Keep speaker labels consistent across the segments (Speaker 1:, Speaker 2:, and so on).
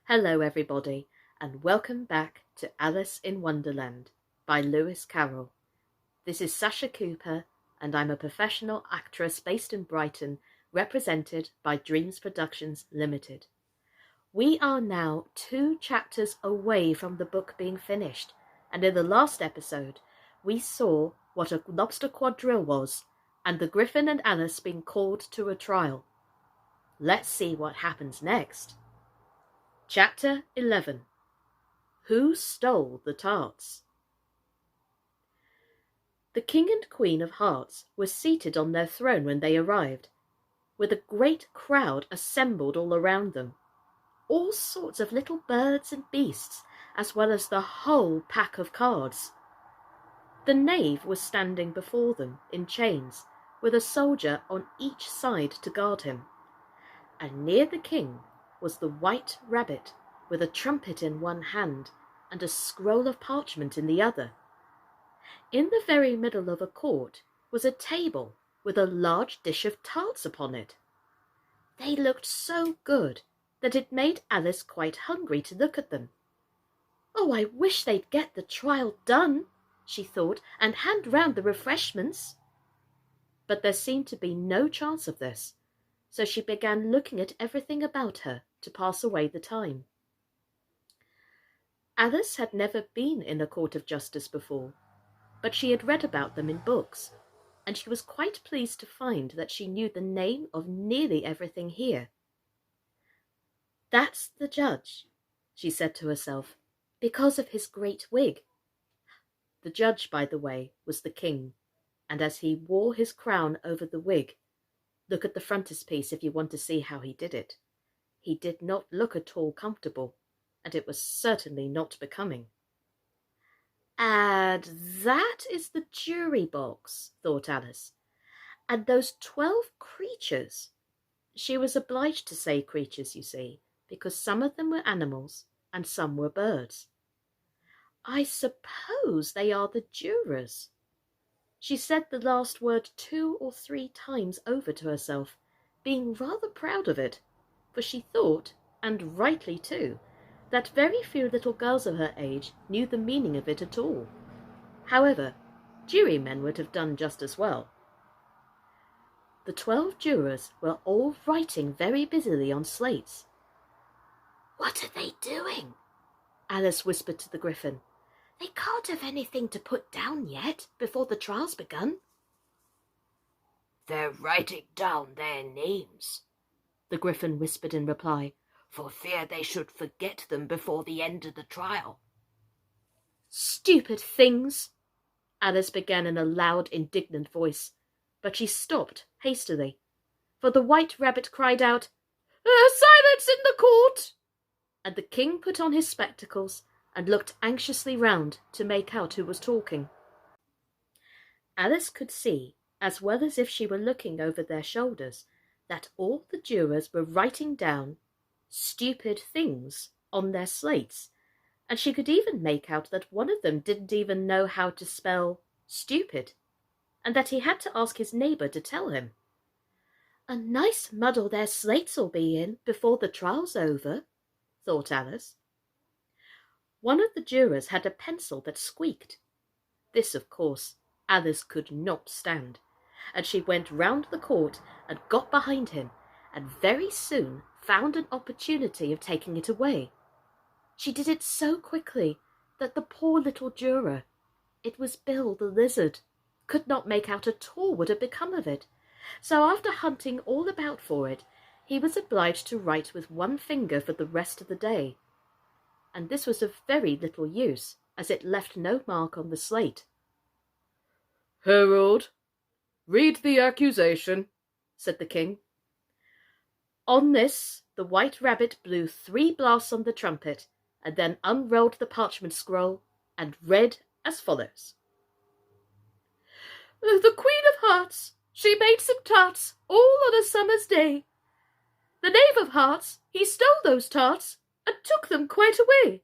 Speaker 1: Hello everybody, and welcome back to Alice in Wonderland by Lewis Carroll. This is Sascha Cooper, and I'm a professional actress based in Brighton, represented by Dreams Productions Limited. We are now 2 chapters away from the book being finished, and in the last episode, we saw what a lobster quadrille was, and the Griffin and Alice being called to a trial. Let's see what happens next. Chapter 11. Who Stole the Tarts? The King and Queen of Hearts were seated on their throne when they arrived, with a great crowd assembled all around them, all sorts of little birds and beasts, as well as the whole pack of cards. The knave was standing before them in chains, with a soldier on each side to guard him, and near the king was the white rabbit, with a trumpet in one hand and a scroll of parchment in the other. In the very middle of a court was a table with a large dish of tarts upon it. They looked so good that it made Alice quite hungry to look at them. "Oh, I wish they'd get the trial done," she thought, "and hand round the refreshments." But there seemed to be no chance of this, so she began looking at everything about her to pass away the time. Alice had never been in a court of justice before, but she had read about them in books, and she was quite pleased to find that she knew the name of nearly everything here. "That's the judge," she said to herself, "because of his great wig." The judge, by the way, was the king, and as he wore his crown over the wig, look at the frontispiece if you want to see how he did it. He did not look at all comfortable, and it was certainly not becoming. "And that is the jury box," thought Alice. "And those 12 creatures." She was obliged to say creatures, you see, because some of them were animals and some were birds. "I suppose they are the jurors." She said the last word 2 or 3 times over to herself, being rather proud of it, for she thought, and rightly too, that very few little girls of her age knew the meaning of it at all. However, jurymen would have done just as well. The 12 jurors were all writing very busily on slates. "What are they doing?" Alice whispered to the Griffin. "They can't have anything to put down yet, before the trial's begun."
Speaker 2: "They're writing down their names,"
Speaker 1: the Griffin whispered in reply,
Speaker 2: "for fear they should forget them before the end of the trial."
Speaker 1: "Stupid things!" Alice began in a loud, indignant voice, but she stopped hastily, for the white rabbit cried out, "Silence in the court!" And the king put on his spectacles and looked anxiously round to make out who was talking. Alice could see, as well as if she were looking over their shoulders, that all the jurors were writing down stupid things on their slates, and she could even make out that one of them didn't even know how to spell stupid, and that he had to ask his neighbour to tell him. "A nice muddle their slates'll be in before the trial's over," thought Alice. One of the jurors had a pencil that squeaked. This, of course, Alice could not stand, and she went round the court and got behind him, and very soon found an opportunity of taking it away. She did it so quickly that the poor little juror, it was Bill the lizard, could not make out at all what had become of it, so after hunting all about for it, he was obliged to write with one finger for the rest of the day. And this was of very little use, as it left no mark on the slate.
Speaker 3: "Herald, read the accusation,"
Speaker 1: said the king. On this, the white rabbit blew 3 blasts on the trumpet, and then unrolled the parchment scroll, and read as follows. "The Queen of Hearts, she made some tarts, all on a summer's day. The Knave of Hearts, he stole those tarts, and took them quite away."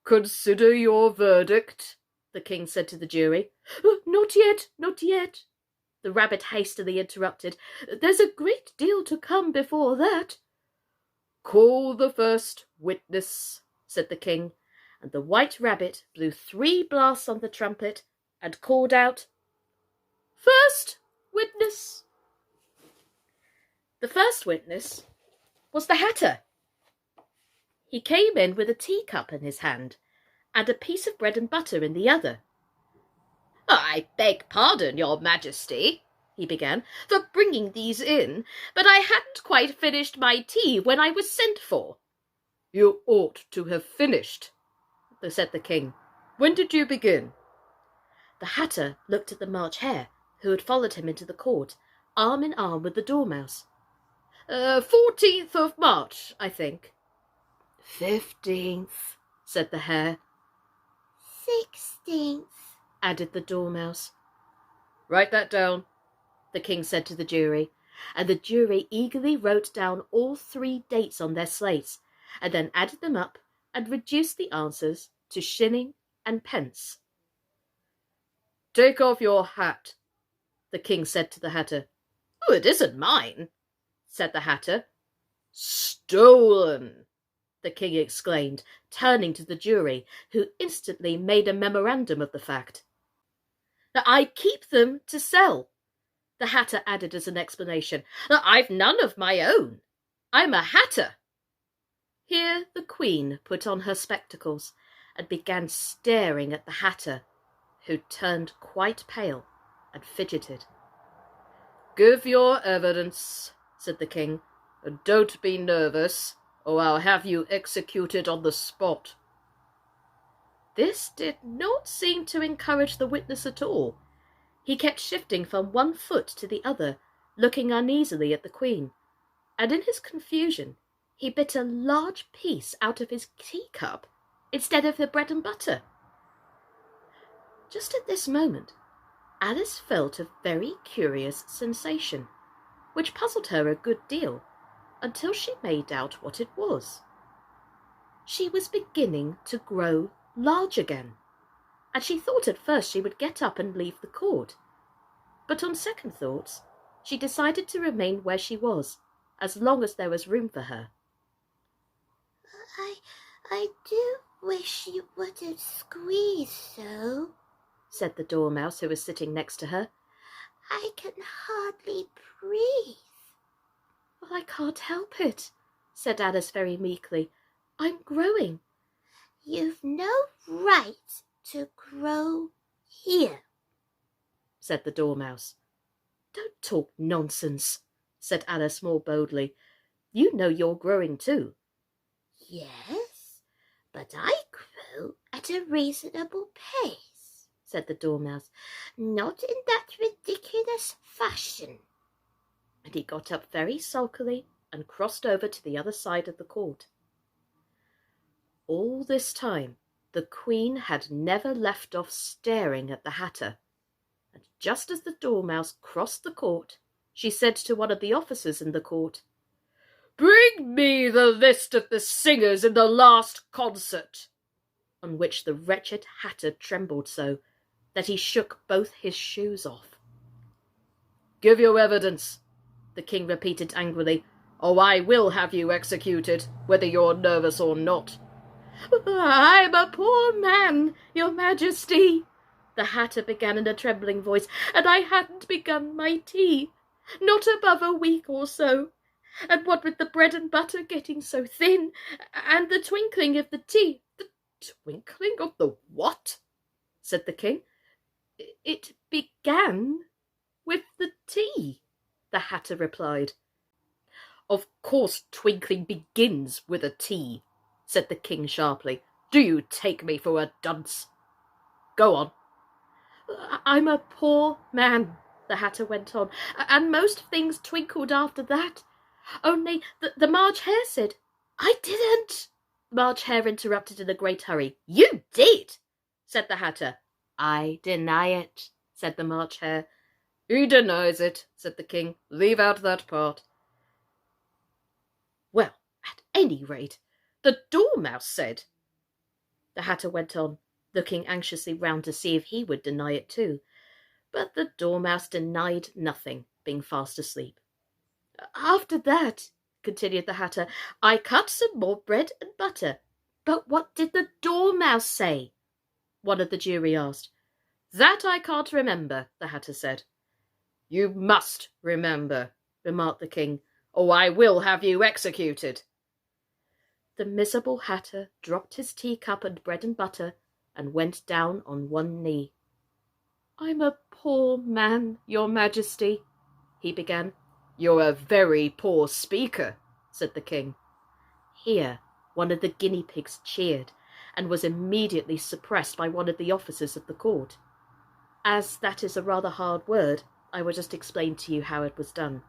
Speaker 3: "Consider your verdict,"
Speaker 1: the king said to the jury. Not yet, not yet," the rabbit hastily interrupted. "There's a great deal to come before that."
Speaker 3: Call the first witness, said the king,
Speaker 1: and the White Rabbit blew 3 blasts on the trumpet and called out, "First witness." The first witness was the Hatter. He came in with a teacup in his hand and a piece of bread and butter in the other. "I beg pardon, your Majesty," he began, "for bringing these in, but I hadn't quite finished my tea when I was sent for."
Speaker 3: You ought to have finished, said the king. When did you begin?
Speaker 1: The Hatter looked at the March Hare, who had followed him into the court, arm in arm with the Dormouse. 14th of March, I think."
Speaker 2: 15th,
Speaker 1: said the Hare.
Speaker 4: 16th,
Speaker 1: added the Dormouse.
Speaker 3: Write that down,
Speaker 1: the king said to the jury, and the jury eagerly wrote down all 3 dates on their slates, and then added them up and reduced the answers to shilling and pence.
Speaker 3: Take off your hat,
Speaker 1: the king said to the Hatter. "Oh, it isn't mine," said the Hatter.
Speaker 3: Stolen,
Speaker 1: the king exclaimed, turning to the jury, who instantly made a memorandum of the fact. "I keep them to sell," the Hatter added as an explanation. "I've none of my own. I'm a Hatter." Here the Queen put on her spectacles and began staring at the Hatter, who turned quite pale and fidgeted.
Speaker 3: Give your evidence, said the king, and don't be nervous, or I'll have you executed on the spot.
Speaker 1: This did not seem to encourage the witness at all. He kept shifting from one foot to the other, looking uneasily at the Queen, and in his confusion he bit a large piece out of his teacup instead of the bread and butter. Just at this moment, Alice felt a very curious sensation, which puzzled her a good deal, until she made out what it was. She was beginning to grow large again, and she thought at first she would get up and leave the court. But on second thoughts, she decided to remain where she was, as long as there was room for her.
Speaker 4: I do wish you wouldn't squeeze so,
Speaker 1: said the Dormouse, who was sitting next to her.
Speaker 4: I can hardly breathe.
Speaker 1: Well, I can't help it, said Alice very meekly. I'm growing.
Speaker 4: You've no right to grow here,
Speaker 1: said the Dormouse. Don't talk nonsense, said Alice more boldly. You know you're growing too.
Speaker 4: Yes, but I grow at a reasonable pace, said the Dormouse, not in that ridiculous fashion.
Speaker 1: And he got up very sulkily and crossed over to the other side of the court. All this time the Queen had never left off staring at the Hatter, and just as the Dormouse crossed the court, she said to one of the officers in the court,
Speaker 3: Bring me the list of the singers in the last concert,
Speaker 1: on which the wretched Hatter trembled so that he shook both his shoes off.
Speaker 3: Give your evidence, the king repeated angrily, or I will have you executed, whether you're nervous or not.
Speaker 1: I'm a poor man, your Majesty, the Hatter began in a trembling voice, and I hadn't begun my tea, not above a week or so. And what with the bread and butter getting so thin, and the twinkling of the tea—
Speaker 3: The twinkling of the what? Said the king.
Speaker 1: It began with the tea, the Hatter replied.
Speaker 3: Of course twinkling begins with a tea, said the king sharply. Do you take me for a dunce? Go on.
Speaker 1: I'm a poor man, the Hatter went on, and most things twinkled after that. Only the March Hare said— I didn't, March Hare interrupted in a great hurry. You did, said the Hatter. I deny it, said the March Hare.
Speaker 3: He denies it, said the king. Leave out that part.
Speaker 1: Well, at any rate, the Dormouse said— the Hatter went on, looking anxiously round to see if he would deny it too. But the Dormouse denied nothing, being fast asleep. After that, continued the Hatter. "I cut some more bread and butter." "But what did the Dormouse say?" one of the jury asked. "That I can't remember," the Hatter said. "You must remember," remarked the king, "or I will have you executed." The miserable Hatter dropped his teacup and bread and butter and went down on one knee. "I'm a poor man, your Majesty," he began. "You're a very poor speaker," said the king. Here one of the guinea pigs cheered, and was immediately suppressed by one of the officers of the court. As that is a rather hard word, I will just explain to you how it was done.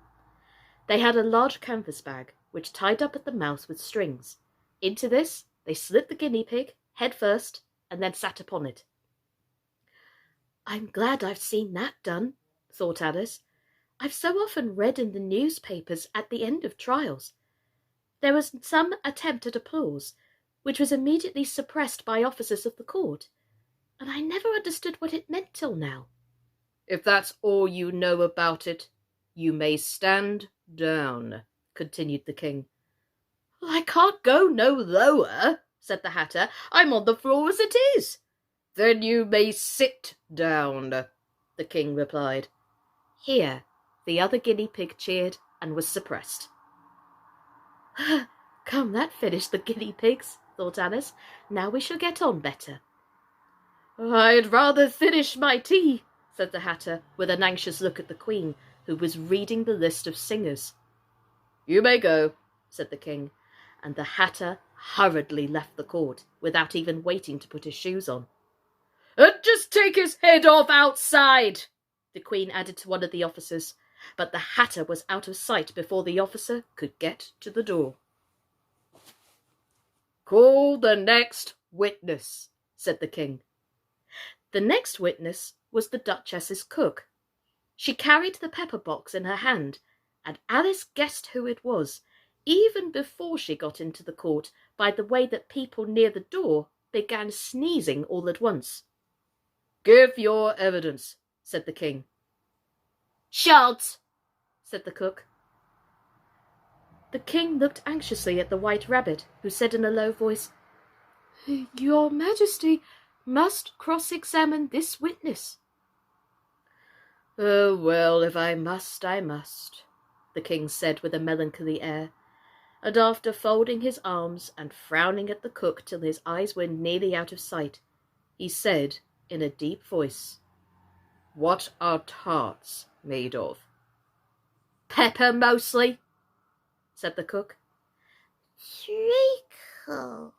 Speaker 1: They had a large canvas bag, which tied up at the mouth with strings. Into this they slipped the guinea pig, head first, and then sat upon it. "I'm glad I've seen that done," thought Alice. "I've so often read in the newspapers at the end of trials. There was some attempt at applause, which was immediately suppressed by officers of the court, and I never understood what it meant till now."
Speaker 3: "If that's all you know about it, you may stand down," continued the king.
Speaker 1: "I can't go no lower," said the Hatter. "I'm on the floor as it is."
Speaker 3: "Then you may sit down," the king replied.
Speaker 1: Here the other guinea pig cheered and was suppressed. "Come, that finished the guinea pigs," thought Alice. "Now we shall get on better." "I'd rather finish my tea," said the Hatter, with an anxious look at the Queen, who was reading the list of singers.
Speaker 3: "You may go,"
Speaker 1: said the king, and the Hatter hurriedly left the court without even waiting to put his shoes on.
Speaker 3: "Just take his head off outside,"
Speaker 1: the Queen added to one of the officers, but the Hatter was out of sight before the officer could get to the door.
Speaker 3: "Call the next witness," said the king.
Speaker 1: The next witness was the Duchess's cook. She carried the pepper box in her hand, and Alice guessed who it was, even before she got into the court, by the way that people near the door began sneezing all at once.
Speaker 3: "Give your evidence," said the king.
Speaker 2: "Shan't,"
Speaker 1: said the cook. The king looked anxiously at the White Rabbit, who said in a low voice, "Your Majesty must cross-examine this witness."
Speaker 3: "Oh, well, if I must, I must," the king said with a melancholy air, and after folding his arms and frowning at the cook till his eyes were nearly out of sight, he said in a deep voice, "What are tarts made of?"
Speaker 1: "Pepper, mostly," said the cook.
Speaker 4: "Treacle,"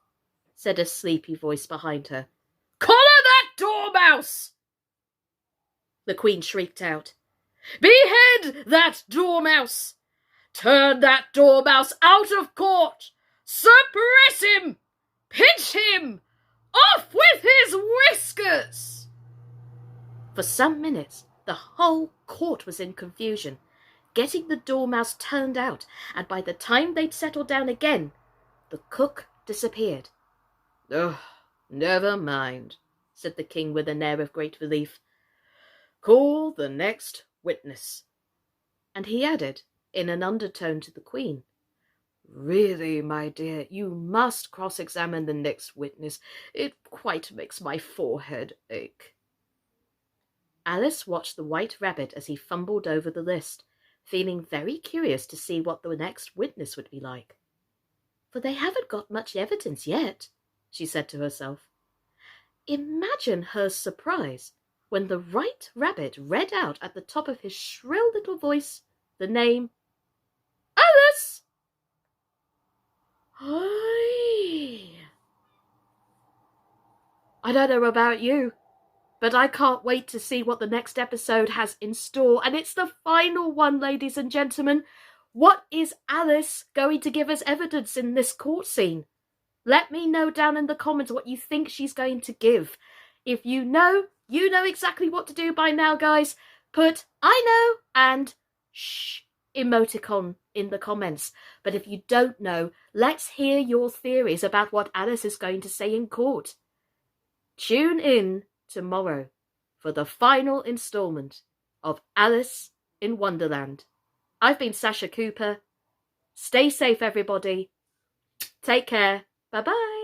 Speaker 1: said a sleepy voice behind her.
Speaker 3: "Collar that dormouse!"
Speaker 1: the Queen shrieked out.
Speaker 3: "Behead that dormouse! Turn that dormouse out of court! Suppress him! Pinch him! Off with his whiskers!"
Speaker 1: For some minutes the whole court was in confusion, getting the dormouse turned out, and by the time they'd settled down again, the cook disappeared.
Speaker 3: "Oh, never mind," said the king with an air of great relief. "Call the next witness."
Speaker 1: And he added, in an undertone to the Queen,
Speaker 3: "Really, my dear, you must cross-examine the next witness. It quite makes my forehead ache."
Speaker 1: Alice watched the White Rabbit as he fumbled over the list, feeling very curious to see what the next witness would be like. "For they haven't got much evidence yet," she said to herself. Imagine her surprise when the White Rabbit read out at the top of his shrill little voice the name Alice! I don't know about you, but I can't wait to see what the next episode has in store. And it's the final one, ladies and gentlemen. What is Alice going to give as evidence in this court scene? Let me know down in the comments what you think she's going to give. If you know exactly what to do by now, guys. Put "I know" and "shh" emoticon in the comments. But if you don't know, let's hear your theories about what Alice is going to say in court. Tune in tomorrow for the final installment of Alice in Wonderland. I've been Sascha Cooper. Stay safe, everybody. Take care. Bye-bye.